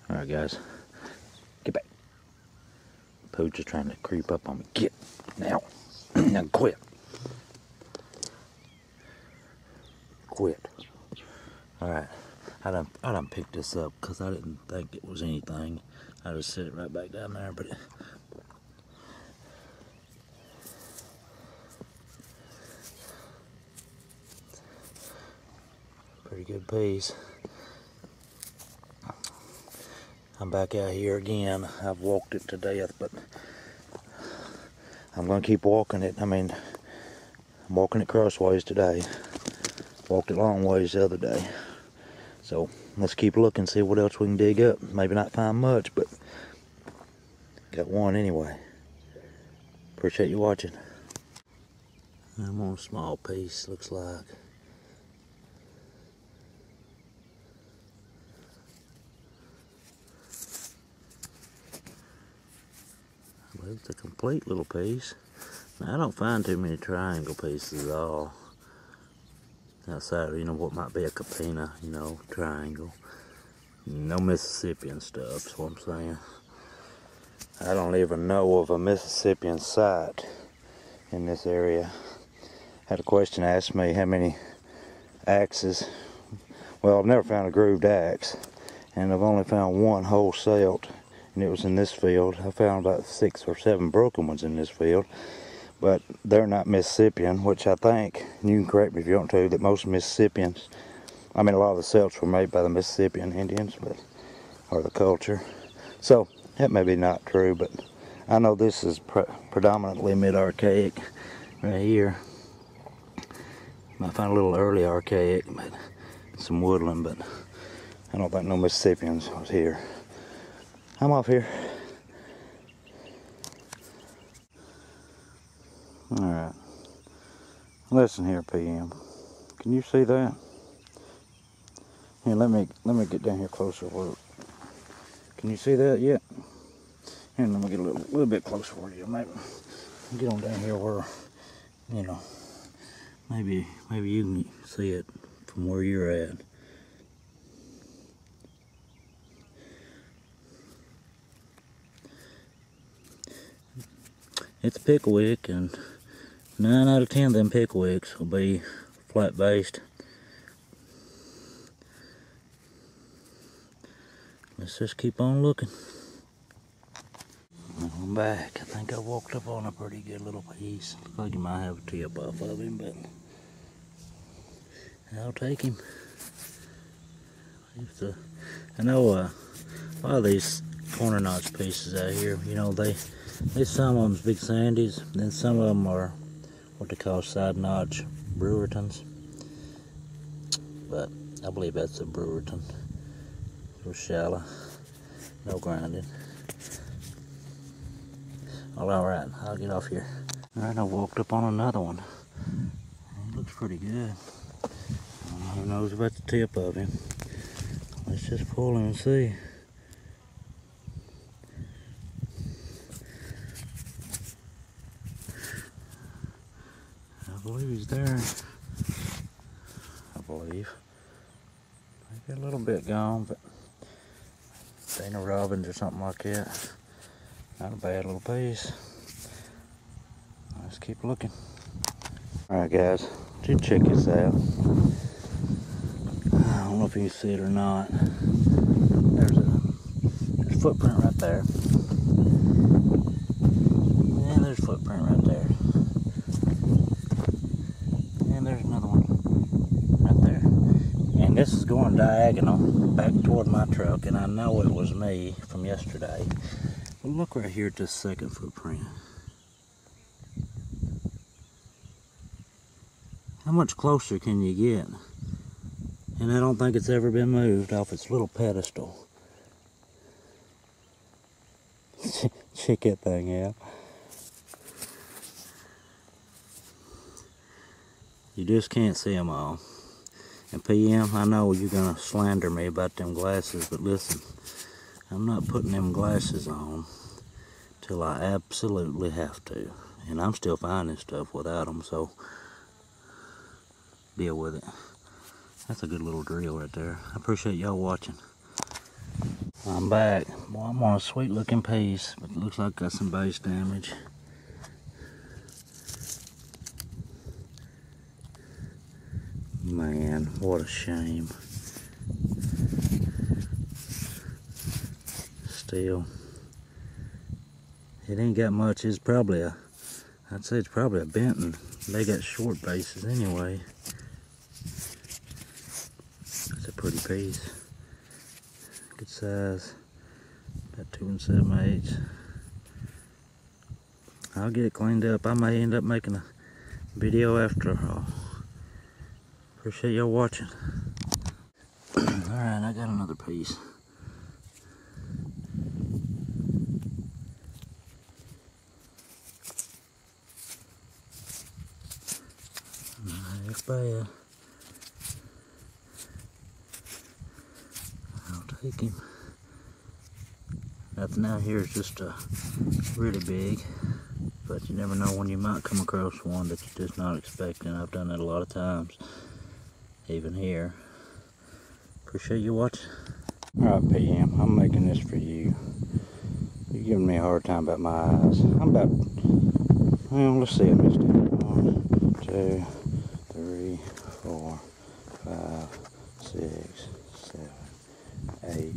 Alright guys, get back. Pooch is trying to creep up on me. Get now. Now quit. Quit. Alright, I done picked this up because I didn't think it was anything. I just set it right back down there, but pretty good piece. I'm back out here again. I've walked it to death, but I'm gonna keep walking it. I mean, I'm walking it crossways today. Walked it long ways the other day. So let's keep looking, see what else we can dig up. Maybe not find much, but got one anyway. Appreciate you watching. I'm on a small piece, looks like. Well, it's a complete little piece. Now, I don't find too many triangle pieces at all. Outside of, what might be a capena, triangle. No Mississippian stuff, that's what I'm saying. I don't even know of a Mississippian site in this area. Had a question asked me how many axes. Well, I've never found a grooved axe, and I've only found one wholesale, and it was in this field. I found about 6 or 7 broken ones in this field, but they're not Mississippian, which I think, and you can correct me if you want to, that most Mississippians, I mean a lot of the celts were made by the Mississippian Indians, or the culture. So that may be not true, but I know this is predominantly mid-archaic right here. Might find a little early archaic, but some woodland, but I don't think no Mississippians was here. I'm off here. Alright. Listen here, PM. Can you see that? Here, let me get down here closer. Can you see that yet? Here, let me get a little bit closer for you. Maybe get on down here where, maybe you can see it from where you're at. It's picklewick, and 9 out of 10 of them pickwicks will be flat based. Let's just keep on looking. I'm back. I think I walked up on a pretty good little piece. Looks like you might have a tip off of him, but I'll take him. I know a lot of these corner notch pieces out here, some of them's big sandies, then some of them are what they call side notch brewertons. But I believe that's a brewerton. Real shallow, no grinding. Well, alright, I'll get off here. Alright, I walked up on another one. It looks pretty good. Who knows about the tip of him? Let's just pull him and see. I believe he's there. I believe. Maybe a little bit gone, but Dana Robbins or something like that. Not a bad little piece. Let's keep looking. Alright guys, just check this out. I don't know if you can see it or not. There's a footprint right there. And there's a footprint right there. And there's another one right there. And this is going diagonal back toward my truck, and I know it was me from yesterday. But look right here at this second footprint. How much closer can you get? And I don't think it's ever been moved off its little pedestal. Check that thing out. You just can't see them all. And PM, I know you're gonna slander me about them glasses, but listen, I'm not putting them glasses on till I absolutely have to. And I'm still finding stuff without them, so deal with it. That's a good little drill right there. I appreciate y'all watching. I'm back. Boy, I'm on a sweet looking piece, but it looks like I got some base damage. Man, what a shame. Still, it ain't got much. It's probably I'd say it's probably a Benton. They got short bases anyway. It's a pretty piece. Good size. About 2 7/8. I'll get it cleaned up. I may end up making a video after all. Appreciate y'all watching. Alright, I got another piece. Not bad. I'll take him. Nothing out here is just really big, but you never know when you might come across one that you're just not expecting. I've done that a lot of times, even here. Appreciate you watching. Alright, PM, I'm making this for you. You're giving me a hard time about my eyes. I'm about, well, let's see, I missed it. 1, 2, 3, 4, 5, 6, 7, 8.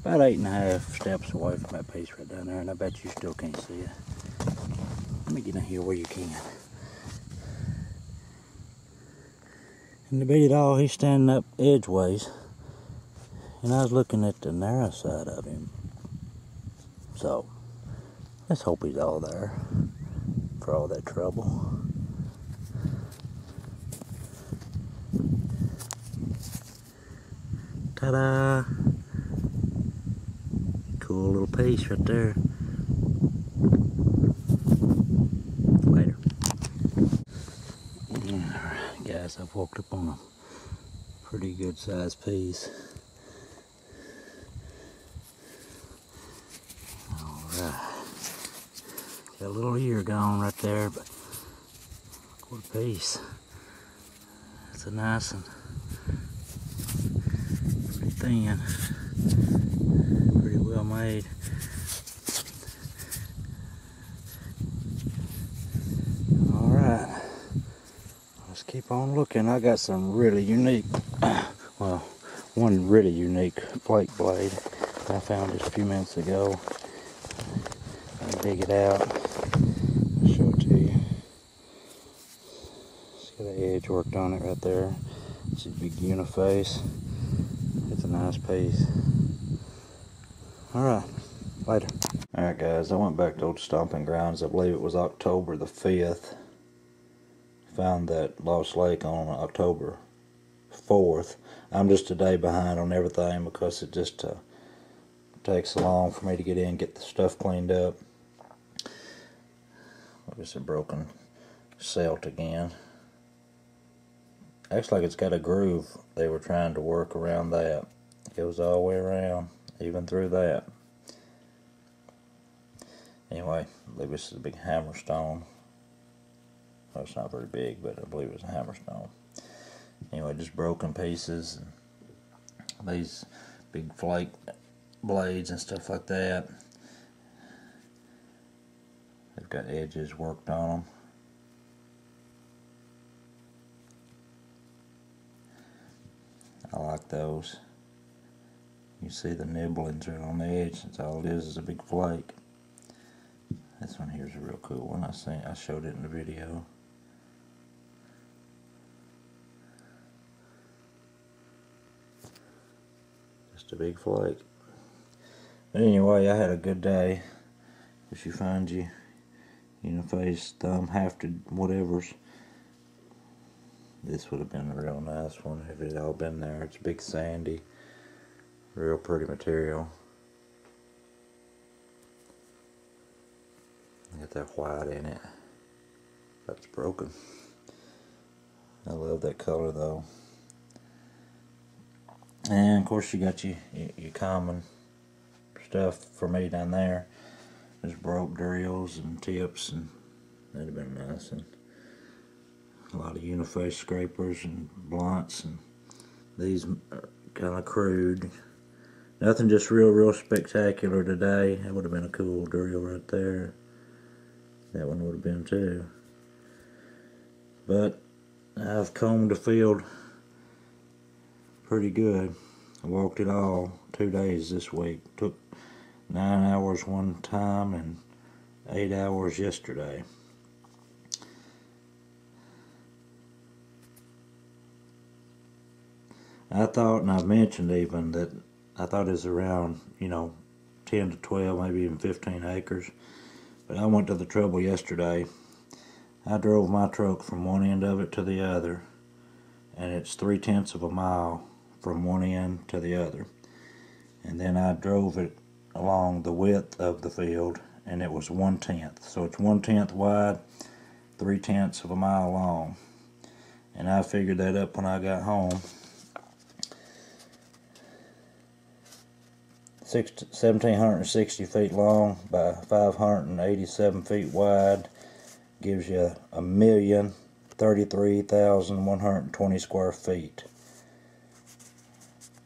About 8.5 steps away from that piece right down there, and I bet you still can't see it. Let me get in here where you can. And to beat it all, he's standing up edgeways, and I was looking at the narrow side of him. So, let's hope he's all there for all that trouble. Ta-da! Cool little piece right there. Later. Alright guys, I've walked up on a pretty good sized piece. Alright. Got a little ear gone right there, but what a piece. That's a nice one. Pretty thin. Pretty well made. Alright, let's keep on looking. I got some really unique, well, one really unique flake blade that I found just a few minutes ago. I'll dig it out. I'll show it to you. See the edge worked on it right there. It's a big uniface. It's a nice piece. Alright, later. Alright guys, I went back to old stomping grounds. I believe it was October the 5th. Found that lost lake on October 4th. I'm just a day behind on everything because it just takes so long for me to get in and get the stuff cleaned up. It's a broken celt again. Acts like it's got a groove. They were trying to work around that. It goes all the way around, even through that. Anyway, I believe this is a big hammerstone. Well, it's not very big, but I believe it's a hammerstone. Anyway, just broken pieces. And these big flake blades and stuff like that. They've got edges worked on them. I like those. You see the nibblings are on the edge. That's all it is a big flake. This one here is a real cool one. I showed it in the video. Just a big flake. But anyway, I had a good day. If you find you face, thumb, hafted, whatever's, this would have been a real nice one if it had all been there. It's big sandy, real pretty material. Got that white in it. That's broken. I love that color though. And of course you got your common stuff for me down there. There's broke drills and tips, and that'd have been nice. And a lot of uniface scrapers and blunts, and these are kind of crude. Nothing just real spectacular today. That would have been a cool drill right there. That one would have been too. But I've combed the field pretty good. I walked it all 2 days this week. Took 9 hours one time and 8 hours yesterday. I thought, and I've mentioned even, that I thought it was around, 10 to 12, maybe even 15 acres. But I went to the trouble yesterday. I drove my truck from one end of it to the other, and it's 3/10 of a mile from one end to the other. And then I drove it along the width of the field, and it was 1/10. So it's 1/10 wide, 3/10 of a mile long. And I figured that up when I got home. 1,760 feet long by 587 feet wide gives you 1,033,120 square feet.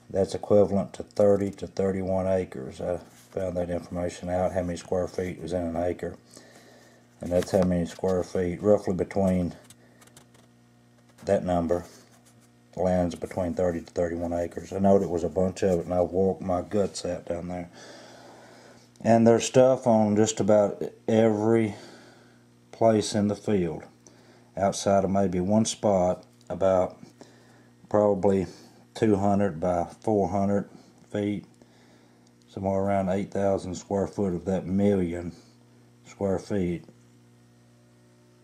That's equivalent to 30 to 31 acres. I found that information out, how many square feet was in an acre. And that's how many square feet, roughly between that number, lands between 30 to 31 acres. I know it was a bunch of it, and I walked my guts out down there. And there's stuff on just about every place in the field, outside of maybe one spot, about probably 200 by 400 feet, somewhere around 8,000 square foot of that 1,000,000 square feet.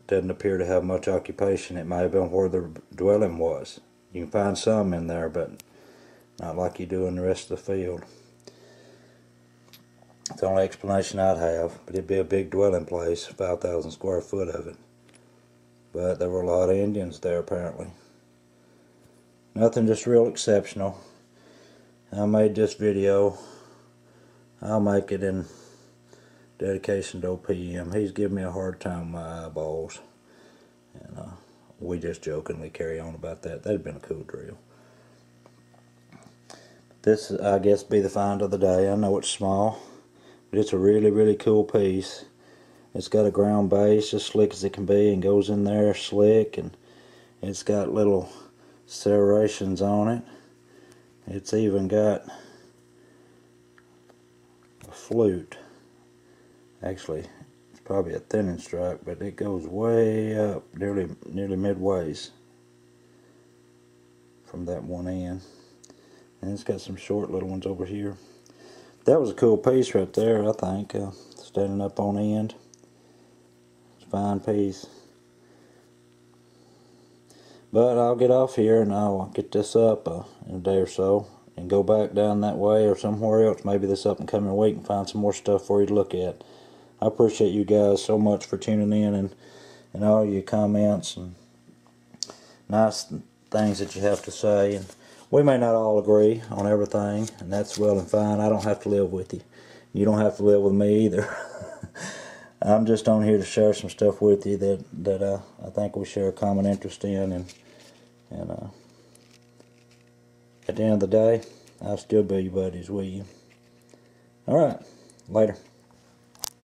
Doesn't appear to have much occupation. It may have been where the dwelling was. You can find some in there, but not like you do in the rest of the field. It's the only explanation I'd have, but it'd be a big dwelling place, 5,000 square foot of it. But there were a lot of Indians there apparently. Nothing just real exceptional. I made this video. I'll make it in dedication to OPM. He's giving me a hard time with my eyeballs. And we just jokingly carry on about that. That'd been a cool drill. This, I guess, be the find of the day. I know it's small, but it's a really cool piece. It's got a ground base, as slick as it can be, and goes in there slick, and it's got little serrations on it. It's even got a flute. Actually, it's probably a thinning strike, but it goes way up, nearly midways from that one end. And it's got some short little ones over here. That was a cool piece right there, I think, standing up on end. It's a fine piece. But I'll get off here and I'll get this up in a day or so and go back down that way or somewhere else, maybe this up and coming week, and find some more stuff for you to look at. I appreciate you guys so much for tuning in and all your comments and nice things that you have to say. And we may not all agree on everything, and that's well and fine. I don't have to live with you. You don't have to live with me either. I'm just on here to share some stuff with you that I think we share a common interest in, and at the end of the day, I'll still be your buddies with you. Alright, later.